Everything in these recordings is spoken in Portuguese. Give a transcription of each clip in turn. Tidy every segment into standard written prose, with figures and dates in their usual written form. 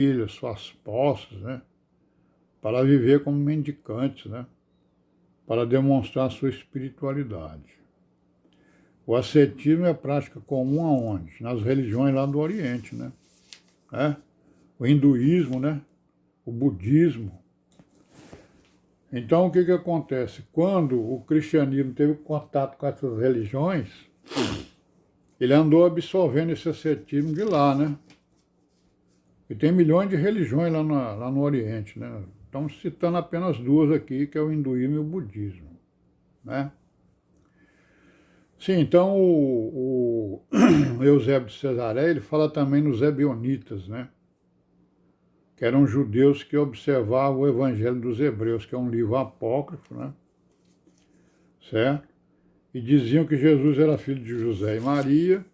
ilhas, suas posses, né? Para viver como mendicantes, né? Para demonstrar sua espiritualidade. O ascetismo é prática comum aonde? Nas religiões lá do Oriente, né? O hinduísmo, né? O budismo. Então, o que acontece? Quando o cristianismo teve contato com essas religiões, ele andou absorvendo esse ascetismo de lá, né? E tem milhões de religiões lá no Oriente, né? Estamos citando apenas duas aqui, que é o hinduísmo e o budismo, né? Sim, então o Eusébio de Cesareia, ele fala também nos Ebionitas, né? Que eram judeus que observavam o Evangelho dos Hebreus, que é um livro apócrifo, né? Certo? E diziam que Jesus era filho de José e Maria.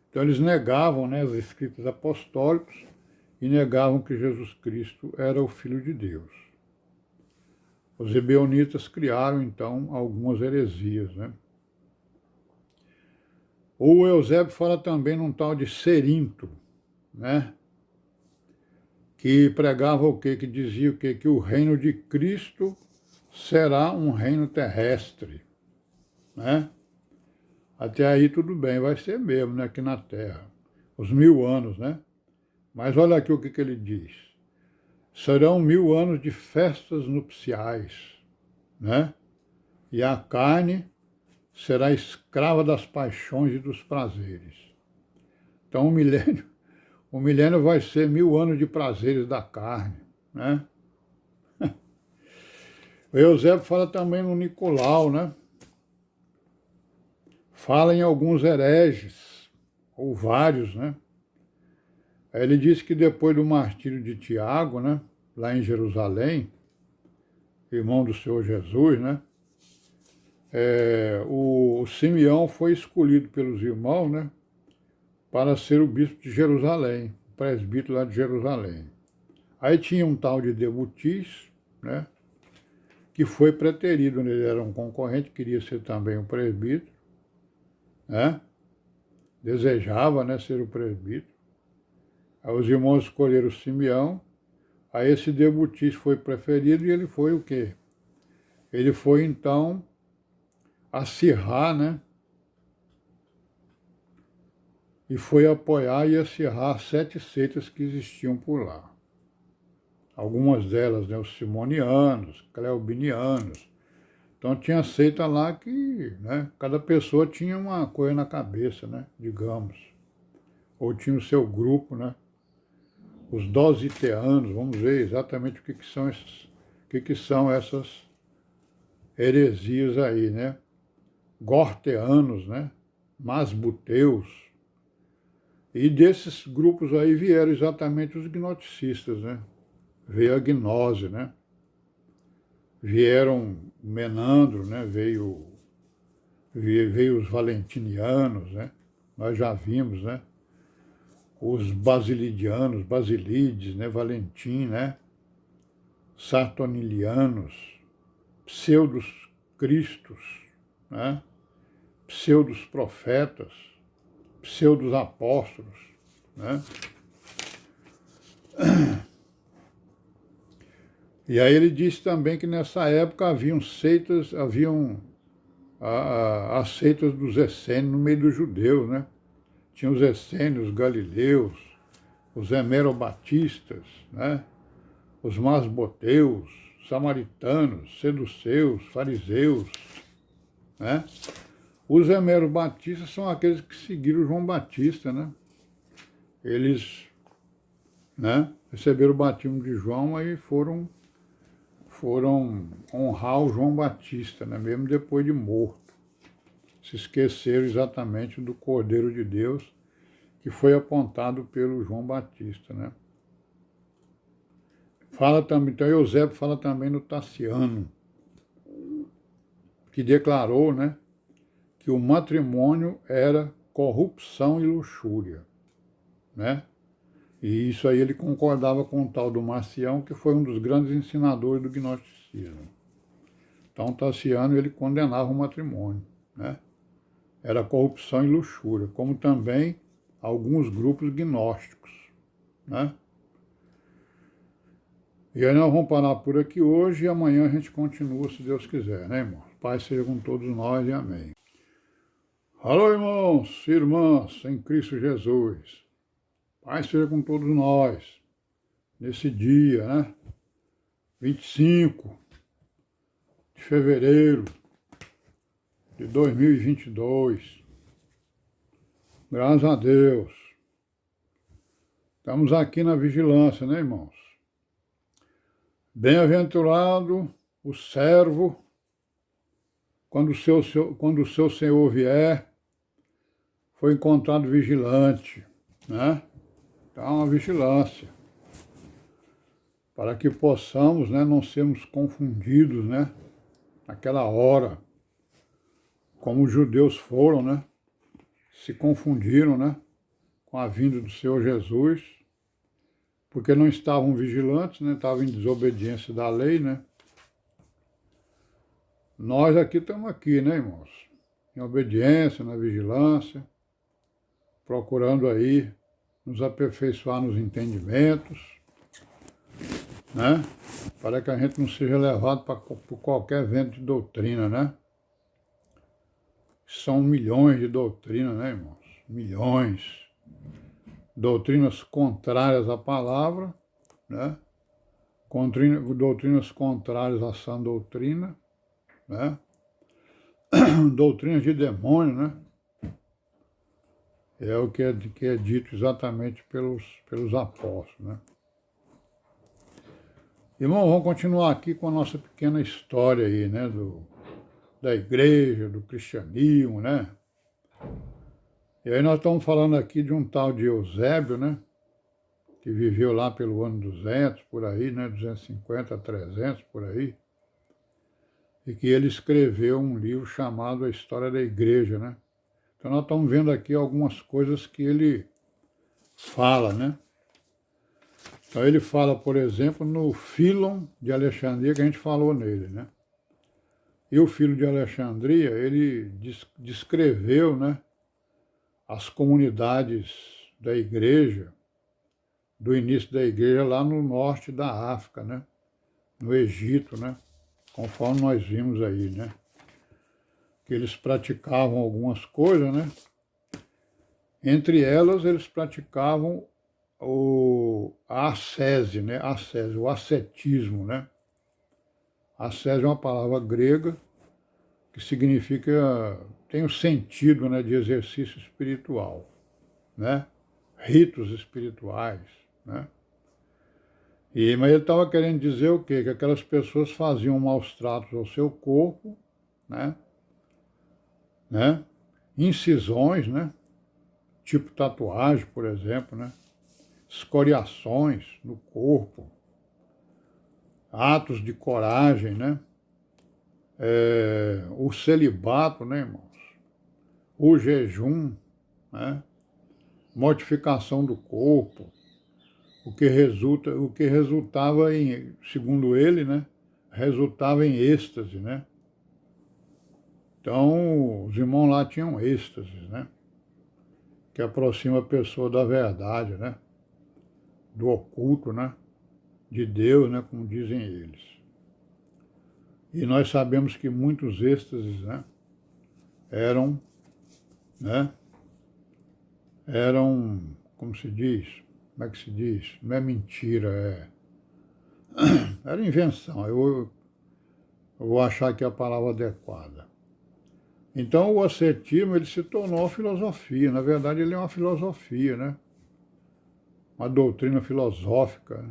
Então eles negavam, né, os escritos apostólicos e negavam que Jesus Cristo era o Filho de Deus. Os ebionitas criaram, então, algumas heresias, né? O Eusébio fala também num tal de Cerinto, né? Que pregava o quê? Que dizia o quê? Que o reino de Cristo será um reino terrestre, né? Até aí tudo bem, vai ser mesmo, né, aqui na Terra. Os 1000 anos, né? Mas olha aqui o que ele diz. Serão 1000 anos de festas nupciais, né? E a carne será escrava das paixões e dos prazeres. Então o milênio vai ser 1000 anos de prazeres da carne, né? O Eusébio fala também no Nicolau, né? Fala em alguns hereges, ou vários, né? Aí ele diz que depois do martírio de Tiago, né? Lá em Jerusalém, irmão do Senhor Jesus, né? O Simeão foi escolhido pelos irmãos, né? Para ser o bispo de Jerusalém, o presbítero lá de Jerusalém. Aí tinha um tal de Debutis, né? Que foi preterido, ele era um concorrente, queria ser também um presbítero, né? Desejava, né, ser o presbítero. Aí os irmãos escolheram Simeão, aí esse Debutis foi preferido e ele foi o quê? Ele foi, então, acirrar, né? E foi apoiar e acirrar 7 seitas que existiam por lá. Algumas delas, né, os simonianos, cleobinianos. Então tinha seita lá que, né, cada pessoa tinha uma coisa na cabeça, né, digamos. Ou tinha o seu grupo, né? Os dositeanos, vamos ver exatamente o que são essas heresias aí, né? Gorteanos, né? Masbuteus. E desses grupos aí vieram exatamente os gnosticistas, né? Veio a gnose, né? Vieram Menandro, né? Veio os valentinianos, né? Nós já vimos, né? Os basilidianos, Basilides, né? Valentim, né? Sartonilianos, pseudos cristos, né? Pseudos profetas, pseudos apóstolos, né? E aí ele disse também que nessa época haviam seitas, as seitas dos essênios no meio dos judeus, né? Tinha os essênios, os galileus, os hemerobatistas, né? Os masboteus, samaritanos, seduceus, fariseus, né? Os hemerobatistas são aqueles que seguiram João Batista, né? Eles, né, receberam o batismo de João e foram honrar o João Batista, né, mesmo depois de morto. Se esqueceram exatamente do Cordeiro de Deus que foi apontado pelo João Batista, né? Fala também, então Eusébio fala também no Tassiano, que declarou, né, que o matrimônio era corrupção e luxúria, né? E isso aí ele concordava com o tal do Marcião, que foi um dos grandes ensinadores do gnosticismo. Então Tassiano ele condenava o matrimônio, né? Era corrupção e luxúria, como também alguns grupos gnósticos, né? E aí nós vamos parar por aqui hoje e amanhã a gente continua, se Deus quiser, né, irmãos? Paz seja com todos nós e amém. Alô, irmãos e irmãs, em Cristo Jesus. Paz seja com todos nós, nesse dia, né? 25 de fevereiro de 2022. Graças a Deus. Estamos aqui na vigilância, né, irmãos? Bem-aventurado o servo, quando o seu Senhor vier, foi encontrado vigilante, né? Então, a vigilância, para que possamos, né, não sermos confundidos, né, naquela hora, como os judeus foram, né, se confundiram, né, com a vinda do Senhor Jesus, porque não estavam vigilantes, né, estavam em desobediência da lei, né. Nós aqui estamos aqui, né, irmãos, em obediência, na vigilância, procurando aí nos aperfeiçoar nos entendimentos, né, para que a gente não seja levado por qualquer vento de doutrina, né. São milhões de doutrinas, né, irmãos? Milhões. Doutrinas contrárias à palavra, né? Doutrinas contrárias à sã doutrina, né? Doutrinas de demônio, né? É o que é dito exatamente pelos apóstolos, né? Irmão, vamos continuar aqui com a nossa pequena história aí, né? Da igreja, do cristianismo, né? E aí nós estamos falando aqui de um tal de Eusébio, né? Que viveu lá pelo ano 200, por aí, né? 250 a 300, por aí. E que ele escreveu um livro chamado A História da Igreja, né? Então nós estamos vendo aqui algumas coisas que ele fala, né? Então ele fala, por exemplo, no Fílon de Alexandria, que a gente falou nele, né? E o Fílon de Alexandria, ele descreveu, né, as comunidades da igreja, do início da igreja lá no norte da África, né? No Egito, né? Conforme nós vimos aí, né? Que eles praticavam algumas coisas, né? Entre elas, eles praticavam a ascese, né? Ascese, o ascetismo, né? Ascese é uma palavra grega que significa, tem o sentido, né, de exercício espiritual, né? Ritos espirituais, né? Mas ele estava querendo dizer o quê? Que aquelas pessoas faziam maus tratos ao seu corpo, né? Incisões, né? Tipo tatuagem, por exemplo, né? Escoriações no corpo, atos de coragem, né? O celibato, né, irmãos? O jejum, né? Mortificação do corpo, o que resultava em, segundo ele, né? Resultava em êxtase, né? Então, os irmãos lá tinham êxtases, né? Que aproxima a pessoa da verdade, né? Do oculto, né? De Deus, né? Como dizem eles. E nós sabemos que muitos êxtases, né? Eram, como se diz? Como é que se diz? Não é mentira, era invenção. Eu vou achar aqui a palavra adequada. Então, o ascetismo, ele se tornou filosofia. Na verdade, ele é uma filosofia, né? Uma doutrina filosófica,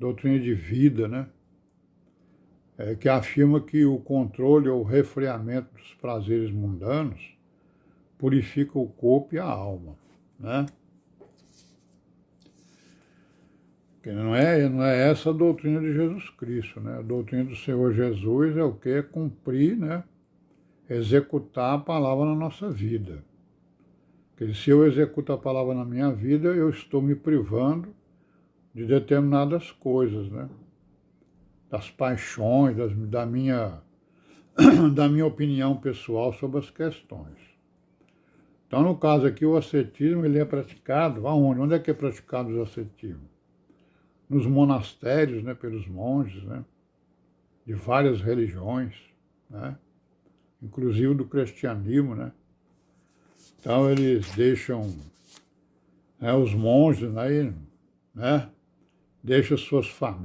doutrina de vida, né? Que afirma que o controle ou refreamento dos prazeres mundanos purifica o corpo e a alma, né? Que não é essa a doutrina de Jesus Cristo, né? A doutrina do Senhor Jesus é o que? É cumprir, né? Executar a palavra na nossa vida. Porque se eu executo a palavra na minha vida, eu estou me privando de determinadas coisas, né? Das paixões, da minha opinião pessoal sobre as questões. Então, no caso aqui, o ascetismo ele é praticado aonde? Onde é que é praticado o ascetismo? nos monastérios, né, pelos monges, né, de várias religiões, né, inclusive do cristianismo, né. Então eles deixam, né, os monges aí, né, deixam suas famílias.